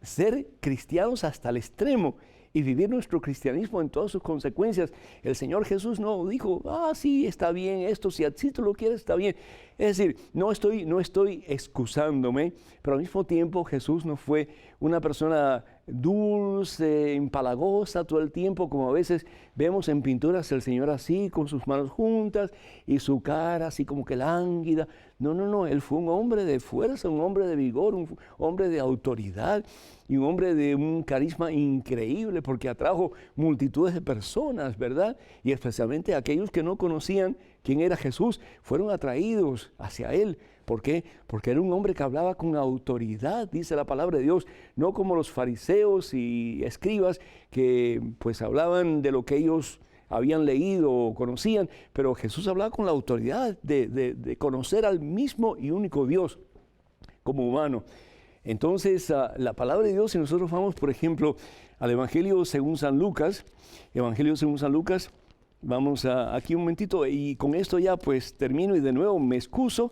ser cristianos hasta el extremo y vivir nuestro cristianismo en todas sus consecuencias. El Señor Jesús no dijo, sí, está bien esto, si así tú lo quieres, está bien. Es decir, no estoy excusándome, pero al mismo tiempo Jesús no fue una persona dulce, empalagosa todo el tiempo, como a veces vemos en pinturas el Señor así, con sus manos juntas y su cara así como que lánguida. No, Él fue un hombre de fuerza, un hombre de vigor, un hombre de autoridad y un hombre de un carisma increíble porque atrajo multitudes de personas, ¿verdad? Y especialmente aquellos que no conocían quién era Jesús, fueron atraídos hacia Él. ¿Por qué? Porque era un hombre que hablaba con autoridad, dice la palabra de Dios, no como los fariseos y escribas que pues hablaban de lo que ellos habían leído o conocían, pero Jesús hablaba con la autoridad de conocer al mismo y único Dios como humano. Entonces, la palabra de Dios, si nosotros vamos, por ejemplo, al Evangelio según San Lucas, Vamos aquí un momentito y con esto ya pues termino y de nuevo me excuso,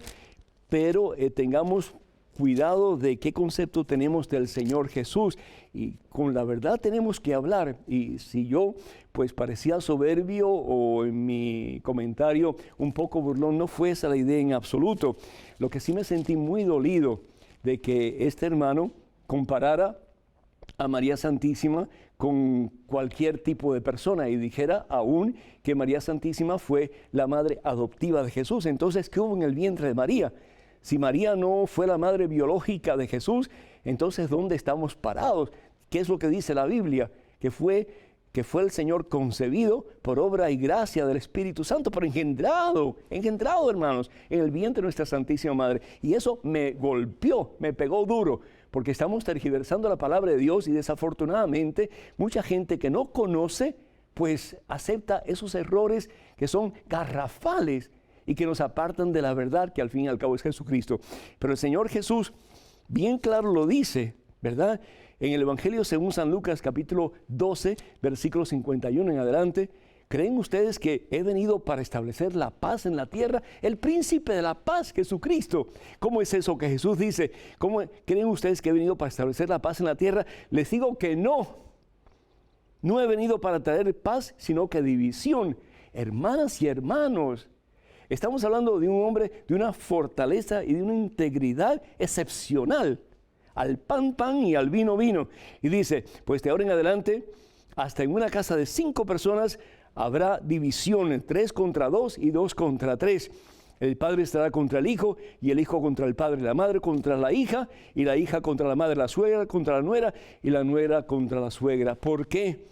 pero tengamos cuidado de qué concepto tenemos del Señor Jesús y con la verdad tenemos que hablar. Y si yo pues parecía soberbio o en mi comentario un poco burlón, no fue esa la idea en absoluto. Lo que sí me sentí muy dolido de que este hermano comparara a María Santísima con cualquier tipo de persona y dijera aún que María Santísima fue la madre adoptiva de Jesús. Entonces, ¿qué hubo en el vientre de María? Si María no fue la madre biológica de Jesús, entonces ¿dónde estamos parados? ¿Qué es lo que dice la Biblia? Que fue el Señor concebido por obra y gracia del Espíritu Santo, pero engendrado, hermanos, en el vientre de nuestra Santísima Madre. Y eso me golpeó, me pegó duro, porque estamos tergiversando la palabra de Dios y desafortunadamente mucha gente que no conoce, pues acepta esos errores que son garrafales y que nos apartan de la verdad que al fin y al cabo es Jesucristo. Pero el Señor Jesús bien claro lo dice, ¿verdad? En el Evangelio según San Lucas capítulo 12, versículo 51 en adelante, ¿creen ustedes que he venido para establecer la paz en la tierra? El príncipe de la paz, Jesucristo. ¿Cómo es eso que Jesús dice? ¿Cómo creen ustedes que he venido para establecer la paz en la tierra? Les digo que no. No he venido para traer paz, sino que división. Hermanas y hermanos, estamos hablando de un hombre de una fortaleza y de una integridad excepcional. Al pan, pan y al vino, vino. Y dice, pues de ahora en adelante, hasta en una casa de 5 personas habrá división, 3 contra 2 y 2 contra 3. El padre estará contra el hijo y el hijo contra el padre, la madre contra la hija y la hija contra la madre, la suegra contra la nuera y la nuera contra la suegra. ¿Por qué?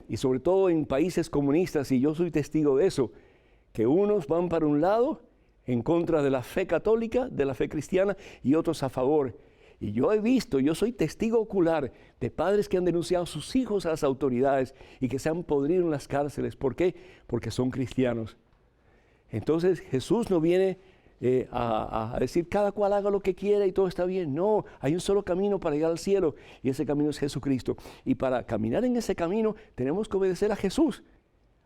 Y sobre todo en países comunistas, y yo soy testigo de eso, que unos van para un lado en contra de la fe católica, de la fe cristiana, y otros a favor. Y yo he visto, yo soy testigo ocular de padres que han denunciado a sus hijos a las autoridades y que se han podrido en las cárceles. ¿Por qué? Porque son cristianos. Entonces Jesús no viene a decir cada cual haga lo que quiera y todo está bien. No, hay un solo camino para llegar al cielo y ese camino es Jesucristo. Y para caminar en ese camino tenemos que obedecer a Jesús,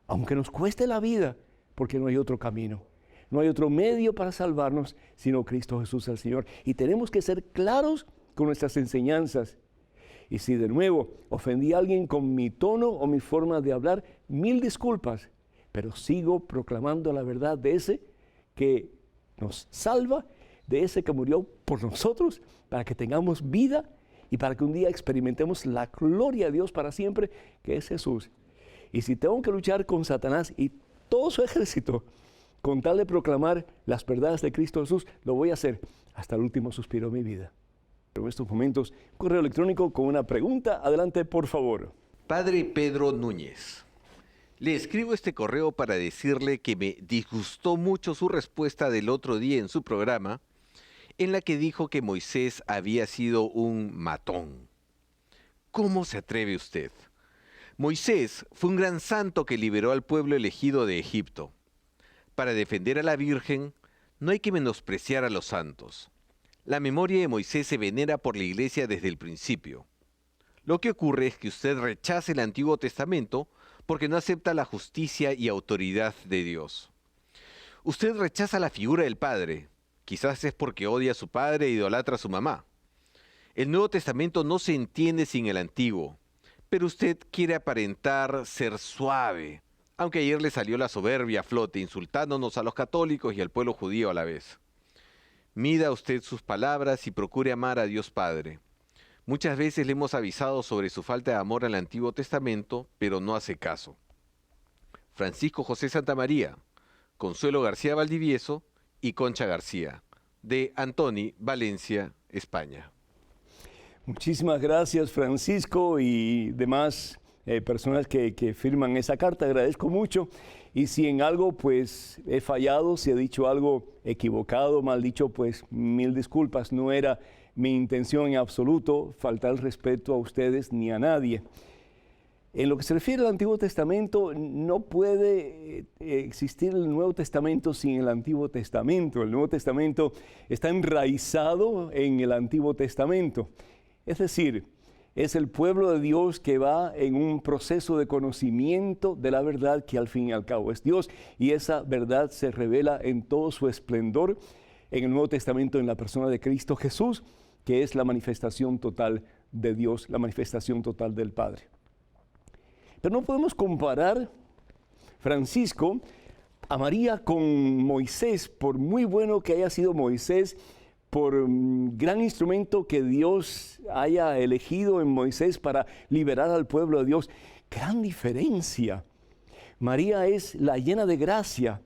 aunque nos cueste la vida, porque no hay otro camino. No hay otro medio para salvarnos sino Cristo Jesús el Señor. Y tenemos que ser claros con nuestras enseñanzas. Y si de nuevo ofendí a alguien con mi tono o mi forma de hablar, 1000 disculpas. Pero sigo proclamando la verdad de ese que nos salva, de ese que murió por nosotros, para que tengamos vida y para que un día experimentemos la gloria de Dios para siempre, que es Jesús. Y si tengo que luchar con Satanás y todo su ejército, con tal de proclamar las verdades de Cristo Jesús, lo voy a hacer hasta el último suspiro de mi vida. En estos momentos, un correo electrónico con una pregunta. Adelante, por favor. Padre Pedro Núñez, le escribo este correo para decirle que me disgustó mucho su respuesta del otro día en su programa, en la que dijo que Moisés había sido un matón. ¿Cómo se atreve usted? Moisés fue un gran santo que liberó al pueblo elegido de Egipto. Para defender a la Virgen, no hay que menospreciar a los santos. La memoria de Moisés se venera por la Iglesia desde el principio. Lo que ocurre es que usted rechaza el Antiguo Testamento porque no acepta la justicia y autoridad de Dios. Usted rechaza la figura del Padre. Quizás es porque odia a su padre e idolatra a su mamá. El Nuevo Testamento no se entiende sin el Antiguo, pero usted quiere aparentar ser suave, aunque ayer le salió la soberbia a flote, insultándonos a los católicos y al pueblo judío a la vez. Mida usted sus palabras y procure amar a Dios Padre. Muchas veces le hemos avisado sobre su falta de amor al Antiguo Testamento, pero no hace caso. Francisco José Santamaría, Consuelo García Valdivieso y Concha García, de Antoni, Valencia, España. Muchísimas gracias, Francisco, y demás personas que firman esa carta. Agradezco mucho. Y si en algo pues he fallado, si he dicho algo equivocado, mal dicho, pues 1000 disculpas. No era mi intención en absoluto faltar el respeto a ustedes ni a nadie. En lo que se refiere al Antiguo Testamento, no puede existir el Nuevo Testamento sin el Antiguo Testamento. El Nuevo Testamento está enraizado en el Antiguo Testamento. Es decir, Es el pueblo de Dios que va en un proceso de conocimiento de la verdad que al fin y al cabo es Dios. Y esa verdad se revela en todo su esplendor en el Nuevo Testamento en la persona de Cristo Jesús, que es la manifestación total de Dios, la manifestación total del Padre. Pero no podemos comparar, Francisco, a María con Moisés, por muy bueno que haya sido Moisés, por gran instrumento que Dios haya elegido en Moisés para liberar al pueblo de Dios. Gran diferencia. María es la llena de gracia.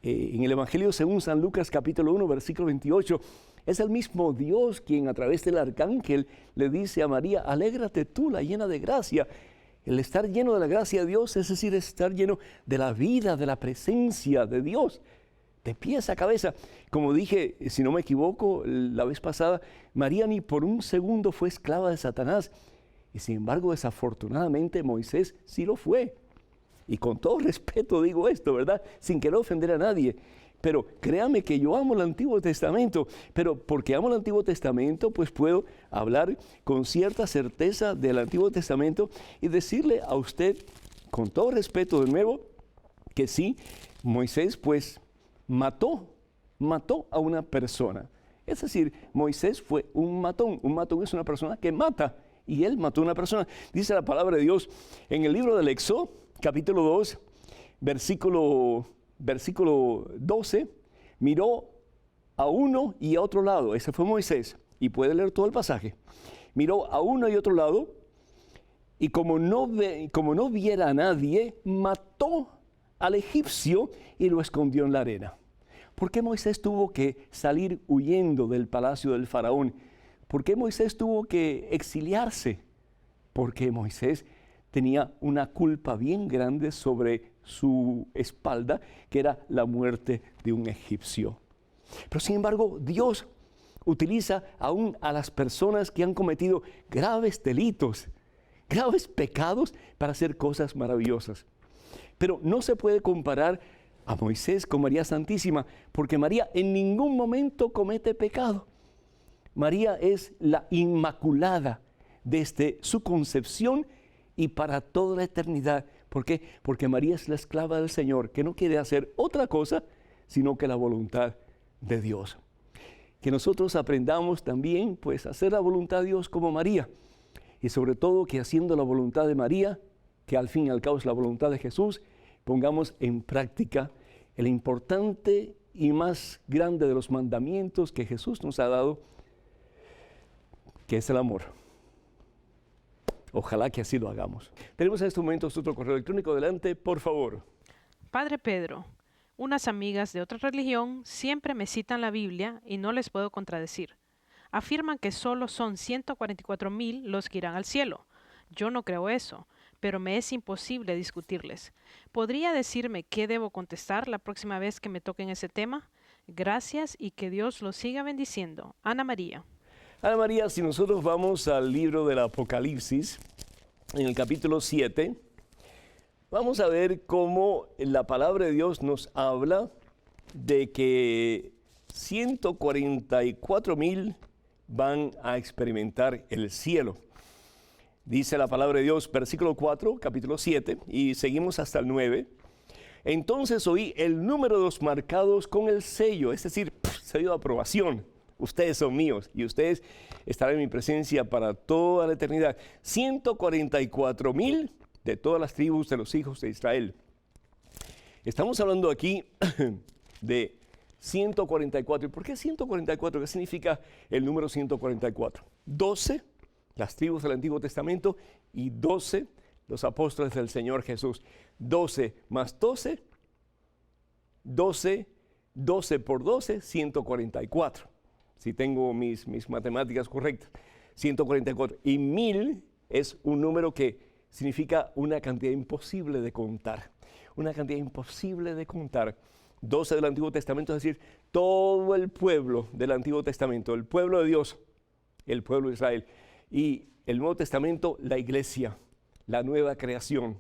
En el Evangelio según San Lucas capítulo 1, versículo 28, es el mismo Dios quien a través del arcángel le dice a María, alégrate tú, la llena de gracia. El estar lleno de la gracia de Dios, es decir, estar lleno de la vida, de la presencia de Dios, de pies a cabeza. Como dije, si no me equivoco, la vez pasada, María ni por un segundo fue esclava de Satanás. Y sin embargo, desafortunadamente, Moisés sí lo fue. Y con todo respeto digo esto, ¿verdad? Sin querer ofender a nadie. Pero créame que yo amo el Antiguo Testamento, pero porque amo el Antiguo Testamento, pues puedo hablar con cierta certeza del Antiguo Testamento y decirle a usted, con todo respeto de nuevo, que sí, Moisés pues mató a una persona. Es decir, Moisés fue un matón. Un matón es una persona que mata, y él mató a una persona. Dice la palabra de Dios en el libro del Éxodo, capítulo 2, versículo 12, miró a uno y a otro lado. Ese fue Moisés, y puede leer todo el pasaje. Miró a uno y otro lado, y como no viera a nadie, mató al egipcio y lo escondió en la arena. ¿Por qué Moisés tuvo que salir huyendo del palacio del faraón? ¿Por qué Moisés tuvo que exiliarse? Porque Moisés tenía una culpa bien grande sobre su espalda, que era la muerte de un egipcio. Pero sin embargo, Dios utiliza aún a las personas que han cometido graves delitos, graves pecados, para hacer cosas maravillosas. Pero no se puede comparar a Moisés con María Santísima, porque María en ningún momento comete pecado. María es la Inmaculada desde su concepción y para toda la eternidad. ¿Por qué? Porque María es la esclava del Señor, que no quiere hacer otra cosa, sino que la voluntad de Dios. Que nosotros aprendamos también, pues, a hacer la voluntad de Dios como María. Y sobre todo, que haciendo la voluntad de María, que al fin y al cabo es la voluntad de Jesús, pongamos en práctica el importante y más grande de los mandamientos que Jesús nos ha dado, que es el amor. Ojalá que así lo hagamos. Tenemos en estos momentos otro correo electrónico. Adelante, por favor. Padre Pedro, unas amigas de otra religión siempre me citan la Biblia y no les puedo contradecir. Afirman que solo son 144,000 los que irán al cielo. Yo no creo eso, pero me es imposible discutirles. ¿Podría decirme qué debo contestar la próxima vez que me toquen ese tema? Gracias y que Dios los siga bendiciendo. Ana María. Ana María, si nosotros vamos al libro del Apocalipsis, en el capítulo 7, vamos a ver cómo la palabra de Dios nos habla de que 144,000 van a experimentar el cielo. Dice la palabra de Dios, versículo 4, capítulo 7, y seguimos hasta el 9. Entonces oí el número de los marcados con el sello, es decir, sello de aprobación. Ustedes son míos y ustedes estarán en mi presencia para toda la eternidad. 144,000 de todas las tribus de los hijos de Israel. Estamos hablando aquí de 144. ¿Y por qué 144? ¿Qué significa el número 144? 12, las tribus del Antiguo Testamento, y 12, los apóstoles del Señor Jesús. 12 más 12, 12 por 12, 144. Si tengo mis matemáticas correctas, 144. Y 1000 es un número que significa una cantidad imposible de contar. Una cantidad imposible de contar. 12 del Antiguo Testamento, es decir, todo el pueblo del Antiguo Testamento, el pueblo de Dios, el pueblo de Israel. Y el Nuevo Testamento, la iglesia, la nueva creación,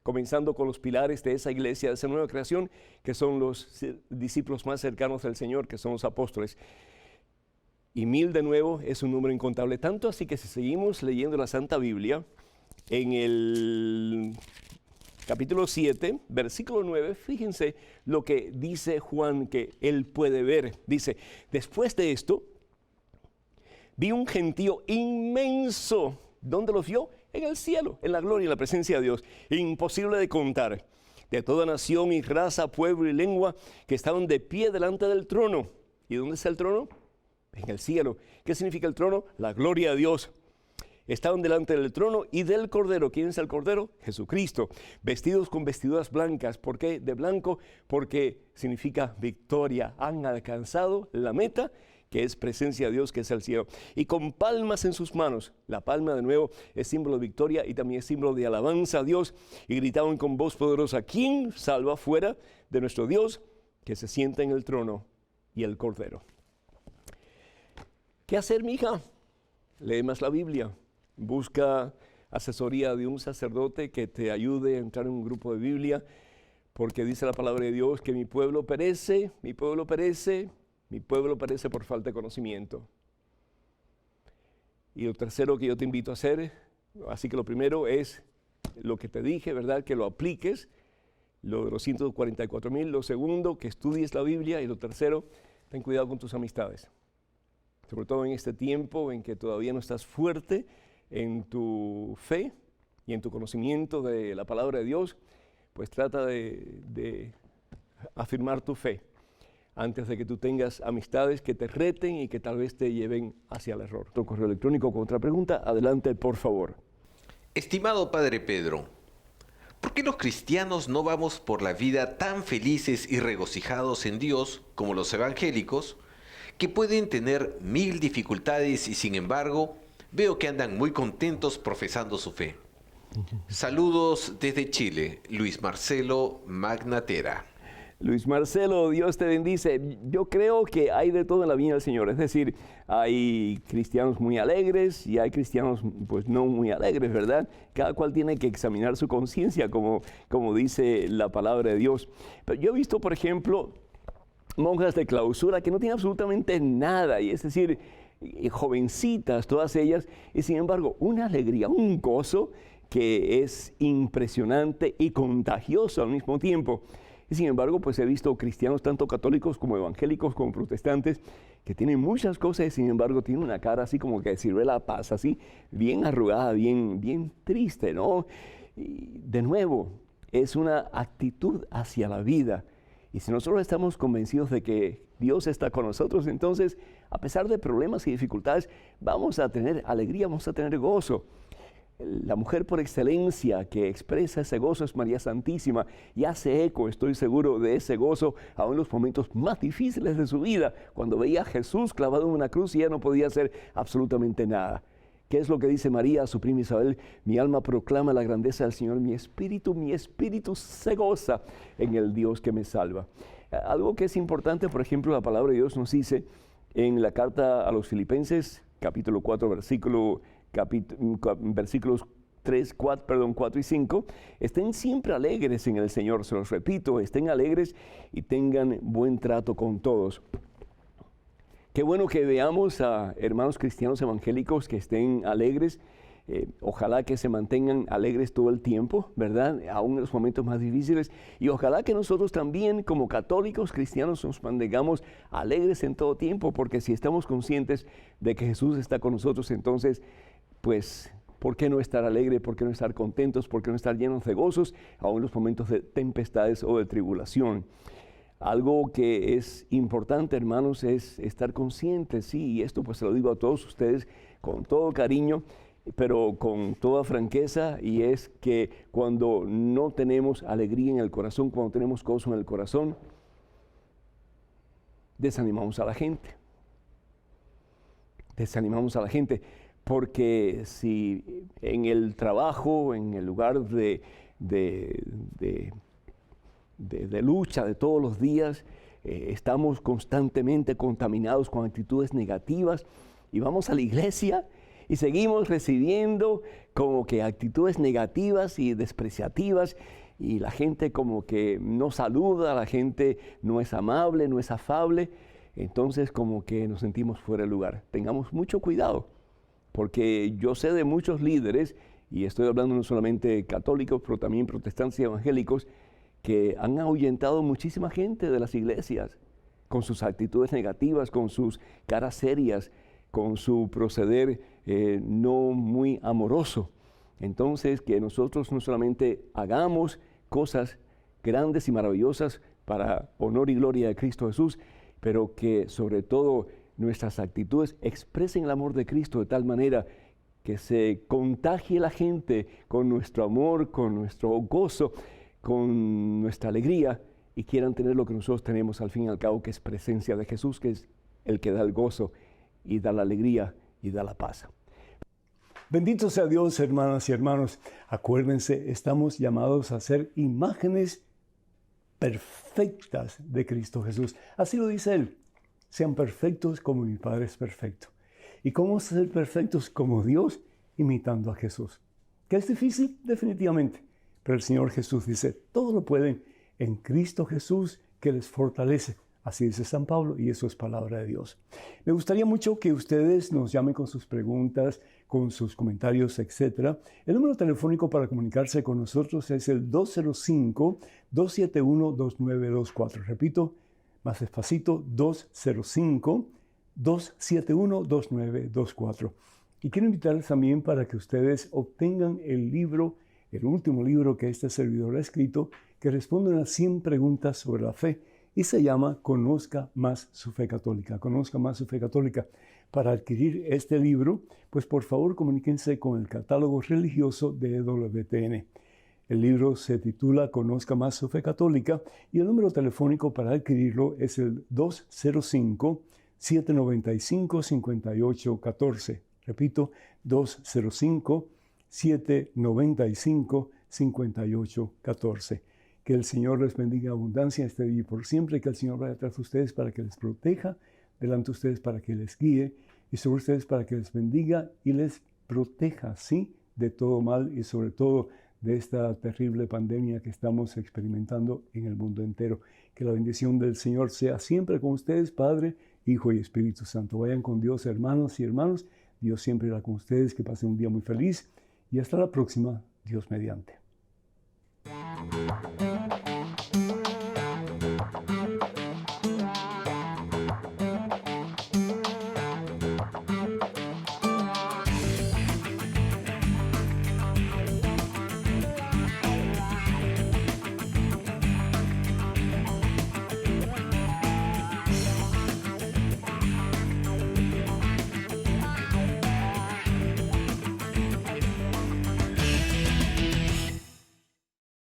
comenzando con los pilares de esa iglesia, de esa nueva creación, que son los discípulos más cercanos del Señor, que son los apóstoles. Y 1000 de nuevo es un número incontable. Tanto así que si seguimos leyendo la Santa Biblia, en el capítulo 7, versículo 9, fíjense lo que dice Juan que él puede ver. Dice, después de esto, vi un gentío inmenso. ¿Dónde los vio? En el cielo, en la gloria y la presencia de Dios. Imposible de contar. De toda nación y raza, pueblo y lengua, que estaban de pie delante del trono. ¿Y dónde está el trono? En el cielo. ¿Qué significa el trono? La gloria de Dios. Estaban delante del trono y del Cordero. ¿Quién es el Cordero? Jesucristo. Vestidos con vestiduras blancas. ¿Por qué de blanco? Porque significa victoria. Han alcanzado la meta, que es presencia de Dios, que es el cielo. Y con palmas en sus manos. La palma, de nuevo, es símbolo de victoria y también es símbolo de alabanza a Dios. Y gritaban con voz poderosa, ¿quién salva fuera de nuestro Dios que se sienta en el trono y el Cordero? ¿Qué hacer, mija? Lee más la Biblia. Busca asesoría de un sacerdote que te ayude a entrar en un grupo de Biblia, porque dice la palabra de Dios que mi pueblo perece por falta de conocimiento. Y lo tercero que yo te invito a hacer, así que lo primero es lo que te dije, ¿verdad? Que lo apliques, lo de los 144,000. Lo segundo, que estudies la Biblia. Y lo tercero, ten cuidado con tus amistades. Sobre todo en este tiempo en que todavía no estás fuerte en tu fe y en tu conocimiento de la palabra de Dios, pues trata de afirmar tu fe antes de que tú tengas amistades que te reten y que tal vez te lleven hacia el error. Tu correo electrónico con otra pregunta, adelante por favor. Estimado Padre Pedro, ¿por qué los cristianos no vamos por la vida tan felices y regocijados en Dios como los evangélicos, que pueden tener 1000 dificultades y sin embargo veo que andan muy contentos profesando su fe? Saludos desde Chile, Luis Marcelo Magnatera. Luis Marcelo, Dios te bendice. Yo creo que hay de todo en la viña del Señor. Es decir, hay cristianos muy alegres y hay cristianos pues no muy alegres, ¿verdad? Cada cual tiene que examinar su conciencia, como dice la palabra de Dios. Pero yo he visto, por ejemplo, monjas de clausura que no tienen absolutamente nada, y es decir, jovencitas todas ellas, y sin embargo una alegría, un gozo que es impresionante y contagioso al mismo tiempo. Y sin embargo, pues he visto cristianos tanto católicos como evangélicos como protestantes que tienen muchas cosas y sin embargo tienen una cara así como que sirve la paz, así bien arrugada, bien triste, ¿no? Y de nuevo, es una actitud hacia la vida. Y si nosotros estamos convencidos de que Dios está con nosotros, entonces, a pesar de problemas y dificultades, vamos a tener alegría, vamos a tener gozo. La mujer por excelencia que expresa ese gozo es María Santísima y hace eco, estoy seguro, de ese gozo aún en los momentos más difíciles de su vida, cuando veía a Jesús clavado en una cruz y ella no podía hacer absolutamente nada. ¿Qué es lo que dice María a su prima Isabel? Mi alma proclama la grandeza del Señor, mi espíritu se goza en el Dios que me salva. Algo que es importante, por ejemplo, la palabra de Dios nos dice en la carta a los Filipenses, capítulo 4, versículos 4 y 5, estén siempre alegres en el Señor, se los repito, estén alegres y tengan buen trato con todos. Qué bueno que veamos a hermanos cristianos evangélicos que estén alegres. Ojalá que se mantengan alegres todo el tiempo, ¿verdad? Aún en los momentos más difíciles. Y ojalá que nosotros también, como católicos cristianos, nos mantengamos alegres en todo tiempo, porque si estamos conscientes de que Jesús está con nosotros, entonces, pues, ¿por qué no estar alegre? ¿Por qué no estar contentos? ¿Por qué no estar llenos de gozos, aún en los momentos de tempestades o de tribulación? Algo que es importante, hermanos, es estar conscientes, sí, y esto pues se lo digo a todos ustedes con todo cariño, pero con toda franqueza, y es que cuando no tenemos alegría en el corazón, cuando tenemos gozo en el corazón, desanimamos a la gente. Desanimamos a la gente, porque si en el trabajo, en el lugar de lucha de todos los días, estamos constantemente contaminados con actitudes negativas y vamos a la iglesia y seguimos recibiendo como que actitudes negativas y despreciativas y la gente como que no saluda, la gente no es amable, no es afable. entonces como que nos sentimos fuera de lugar. Tengamos mucho cuidado, porque yo sé de muchos líderes, y estoy hablando no solamente católicos, pero también protestantes y evangélicos, que han ahuyentado muchísima gente de las iglesias con sus actitudes negativas, con sus caras serias, con su proceder no muy amoroso. Entonces, que nosotros no solamente hagamos cosas grandes y maravillosas para honor y gloria de Cristo Jesús, pero que sobre todo nuestras actitudes expresen el amor de Cristo de tal manera que se contagie la gente con nuestro amor, con nuestro gozo, con nuestra alegría, y quieran tener lo que nosotros tenemos al fin y al cabo, que es presencia de Jesús, que es el que da el gozo y da la alegría y da la paz. Bendito sea Dios, hermanas y hermanos. Acuérdense, estamos llamados a ser imágenes perfectas de Cristo Jesús. Así lo dice Él. Sean perfectos como mi Padre es perfecto. ¿Y cómo ser perfectos como Dios? Imitando a Jesús. ¿Que es difícil? Definitivamente. Pero el Señor Jesús dice, todo lo pueden en Cristo Jesús que les fortalece. Así dice San Pablo, y eso es palabra de Dios. Me gustaría mucho que ustedes nos llamen con sus preguntas, con sus comentarios, etc. El número telefónico para comunicarse con nosotros es el 205-271-2924. Repito, más despacito, 205-271-2924. Y quiero invitarles también para que ustedes obtengan el libro, el último libro que este servidor ha escrito, que responde a las 100 preguntas sobre la fe, y se llama Conozca más su fe católica. Conozca más su fe católica. Para adquirir este libro, pues por favor comuníquense con el catálogo religioso de EWTN. El libro se titula Conozca más su fe católica y el número telefónico para adquirirlo es el 205-795-5814. Repito, 205-795-5814. Que el Señor les bendiga en abundancia este día y por siempre, que el Señor vaya atrás de ustedes para que les proteja, delante de ustedes para que les guíe y sobre ustedes para que les bendiga y les proteja, sí, de todo mal y sobre todo de esta terrible pandemia que estamos experimentando en el mundo entero. Que la bendición del Señor sea siempre con ustedes, Padre, Hijo y Espíritu Santo. Vayan con Dios, hermanos y hermanos. Dios siempre irá con ustedes. Que pasen un día muy feliz y hasta la próxima, Dios mediante.